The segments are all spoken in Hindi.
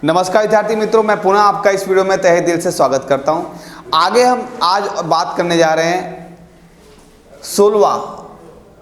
नमस्कार विद्यार्थी मित्रों, मैं पुनः आपका इस वीडियो में तहे दिल से स्वागत करता हूं। आगे हम आज बात करने जा रहे हैं 16वां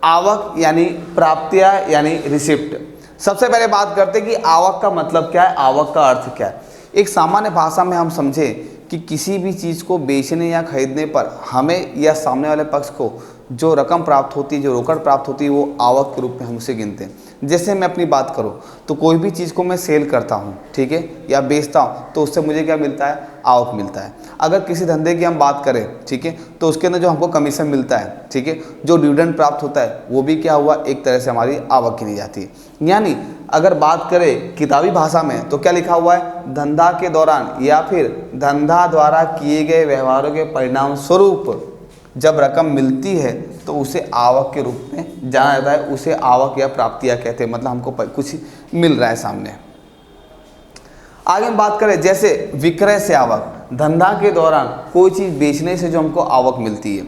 आवक यानी प्राप्तियां यानी रिसिप्ट। सबसे पहले बात करते हैं कि आवक का मतलब क्या है, आवक का अर्थ क्या है। एक सामान्य भाषा में हम समझें कि किसी भी चीज़ को बेचने या खरीदने पर हमें या सामने वाले पक्ष को जो रकम प्राप्त होती है, जो रोकड़ प्राप्त होती है, वो आवक के रूप में हम उसे गिनते हैं। जैसे मैं अपनी बात करूं तो कोई भी चीज़ को मैं सेल करता हूं, ठीक है, या बेचता हूं, तो उससे मुझे क्या मिलता है, आवक मिलता है। अगर किसी धंधे की हम बात करें, ठीक है, तो उसके अंदर जो हमको कमीशन मिलता है, ठीक है, जो डिविडेंड प्राप्त होता है, वो भी क्या हुआ, एक तरह से हमारी आवक गिनी जाती है। यानी अगर बात करें किताबी भाषा में तो क्या लिखा हुआ है, धंधा के दौरान या फिर धंधा द्वारा किए गए व्यवहारों के परिणाम स्वरूप जब रकम मिलती है तो उसे आवक के रूप में जाना जाता है, उसे आवक या प्राप्तियां कहते हैं। मतलब हमको कुछ मिल रहा है सामने। आगे हम बात करें जैसे विक्रय से आवक, धंधा के दौरान कोई चीज़ बेचने से जो हमको आवक मिलती है।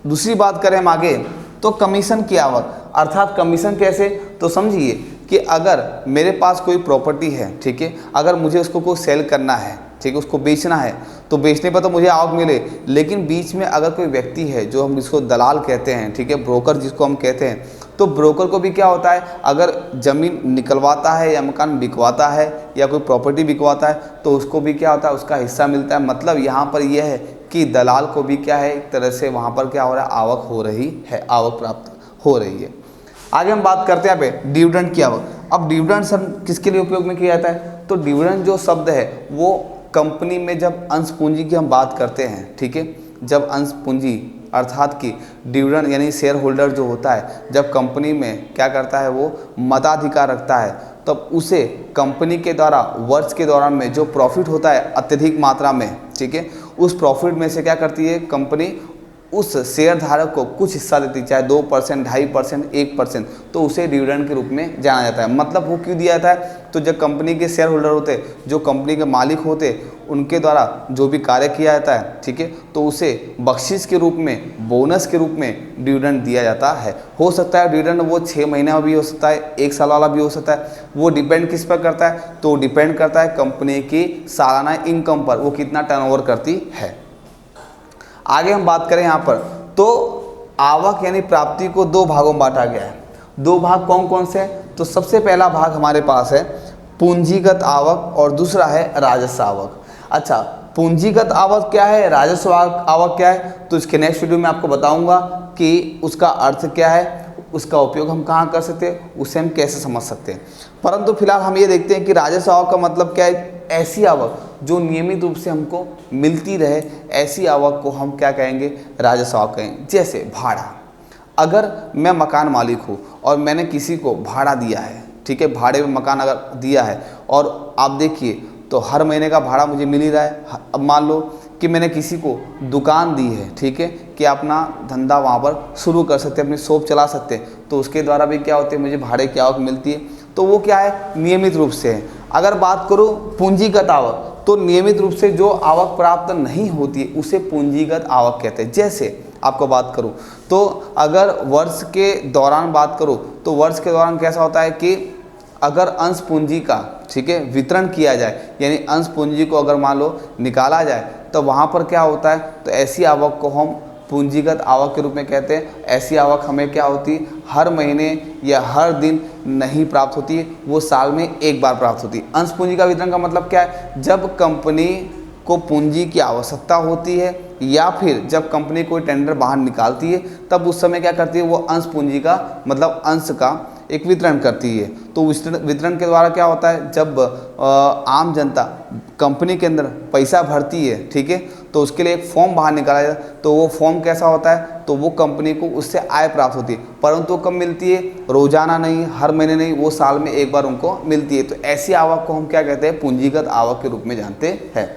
दूसरी बात करें हम आगे तो कमीशन की आवक, अर्थात कमीशन कैसे, तो समझिए कि अगर मेरे पास कोई प्रॉपर्टी है, ठीक है, अगर मुझे उसको कोई सेल करना है, ठीक है, उसको बेचना है, तो बेचने पर तो मुझे आवक मिले, लेकिन बीच में अगर कोई व्यक्ति है जो हम इसको दलाल कहते हैं, ठीक है, ब्रोकर जिसको हम कहते हैं, तो ब्रोकर को भी क्या होता है, अगर ज़मीन निकलवाता है या मकान बिकवाता है या कोई प्रॉपर्टी बिकवाता है तो उसको भी क्या होता है, उसका हिस्सा मिलता है। मतलब यहाँ पर यह है कि दलाल को भी क्या है, एक तरह से वहाँ पर क्या हो रहा है, आवक हो रही है, आवक प्राप्त हो रही है। आगे हम बात करते हैं यहाँ पे डिविडेंड की आवक। अब डिविडेंड सब किसके लिए उपयोग में किया जाता है, तो डिविडेंड जो शब्द है वो कंपनी में जब अंश पूंजी की हम बात करते हैं, ठीक है, जब अंश पूंजी अर्थात कि डिविडेंड यानी शेयर होल्डर जो होता है, जब कंपनी में क्या करता है, वो मताधिकार रखता है, तब उसे कंपनी के द्वारा वर्ष के दौरान में जो प्रॉफिट होता है अत्यधिक मात्रा में, ठीक है, उस प्रॉफिट में से क्या करती है कंपनी, उस शेयर धारक को कुछ हिस्सा देती है, चाहे 2%, 2.5%, 1%, तो उसे डिविडेंड के रूप में जाना जाता है। मतलब वो क्यों दिया जाता है, तो जब कंपनी के शेयर होल्डर होते, जो कंपनी के मालिक होते, उनके द्वारा जो भी कार्य किया जाता है, ठीक है, तो उसे बख्शिश के रूप में, बोनस के रूप में डिविडेंड दिया जाता है। हो सकता है डिविडेंड वो 6 महीने में भी हो सकता है, 1 साल वाला भी हो सकता है। वो डिपेंड किस पर करता है, तो डिपेंड करता है कंपनी की सालाना इनकम पर, वो कितना टर्नओवर करती है। आगे हम बात करें यहाँ पर तो आवक यानी प्राप्ति को 2 भागों में बांटा गया है। 2 भाग कौन कौन से हैं, तो सबसे पहला भाग हमारे पास है पूंजीगत आवक और दूसरा है राजस्व आवक। अच्छा, पूंजीगत आवक क्या है, राजस्व आवक क्या है, तो इसके नेक्स्ट वीडियो में आपको बताऊंगा कि उसका अर्थ क्या है, उसका उपयोग हम कहाँ कर सकते हैं, उसे हम कैसे समझ सकते हैं। परंतु फिलहाल हम ये देखते हैं कि राजस्व आवक का मतलब क्या है, ऐसी आवक जो नियमित रूप से हमको मिलती रहे, ऐसी आवक को हम क्या कहेंगे, राजस्व आवक कहेंगे। जैसे भाड़ा, अगर मैं मकान मालिक हूँ और मैंने किसी को भाड़ा दिया है, ठीक है, भाड़े में मकान अगर दिया है और आप देखिए तो हर महीने का भाड़ा मुझे मिल ही रहा है। अब मान लो कि मैंने किसी को दुकान दी है, ठीक है, कि अपना धंधा वहाँ पर शुरू कर सकते हैं, अपनी शॉप चला सकते हैं, तो उसके द्वारा भी क्या होती है, मुझे भाड़े की आवक मिलती है, तो वो क्या है, नियमित रूप से है। अगर बात करूँ पूंजीगत आवक, तो नियमित रूप से जो आवक प्राप्त नहीं होती है उसे पूंजीगत आवक कहते हैं। जैसे आपको बात करूँ तो अगर वर्ष के दौरान बात करूँ तो वर्ष के दौरान कैसा होता है कि अगर अंश पूंजी का, ठीक है, वितरण किया जाए, यानी अंश पूंजी को अगर मान लो निकाला जाए, तो वहाँ पर क्या होता है, तो ऐसी आवक को हम पूंजीगत आवक के रूप में कहते हैं। ऐसी आवक हमें क्या होती है, हर महीने या हर दिन नहीं प्राप्त होती है, वो साल में एक बार प्राप्त होती है। अंश पूंजी का वितरण का मतलब क्या है, जब कंपनी को पूंजी की आवश्यकता होती है या फिर जब कंपनी कोई टेंडर बाहर निकालती है, तब उस समय क्या करती है, वो अंश पूंजी का मतलब अंश का एक वितरण करती है। तो वितरण के द्वारा क्या होता है, जब आम जनता कंपनी के अंदर पैसा भरती है, ठीक है, तो उसके लिए एक फॉर्म बाहर निकाला जाता है, तो वो फॉर्म कैसा होता है, तो वो कंपनी को उससे आय प्राप्त होती है, परंतु कब मिलती है, रोजाना नहीं, हर महीने नहीं, वो साल में एक बार उनको मिलती है। तो ऐसी आवक को हम क्या कहते हैं, पूंजीगत आवक के रूप में जानते हैं।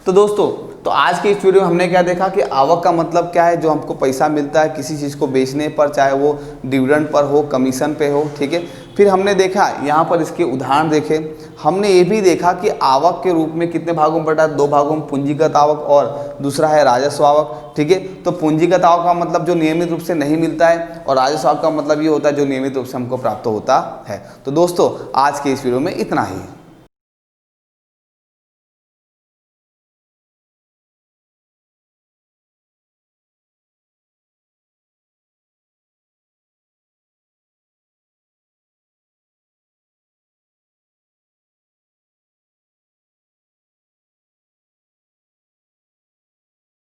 तो दोस्तों, तो आज के इस वीडियो में हमने क्या देखा कि आवक का मतलब क्या है, जो हमको पैसा मिलता है किसी चीज़ को बेचने पर, चाहे वो डिविडेंड पर हो, कमीशन पे हो, ठीक है। फिर हमने देखा यहाँ पर इसके उदाहरण देखे। हमने ये भी देखा कि आवक के रूप में कितने भागों में बटा, 2 भागों में, पूंजीगत आवक और दूसरा है राजस्व आवक, ठीक है। तो पूंजीगत आवक का मतलब जो नियमित रूप से नहीं मिलता है, और राजस्व आवक का मतलब ये होता है जो नियमित रूप से हमको प्राप्त होता है। तो दोस्तों, आज के इस वीडियो में इतना ही।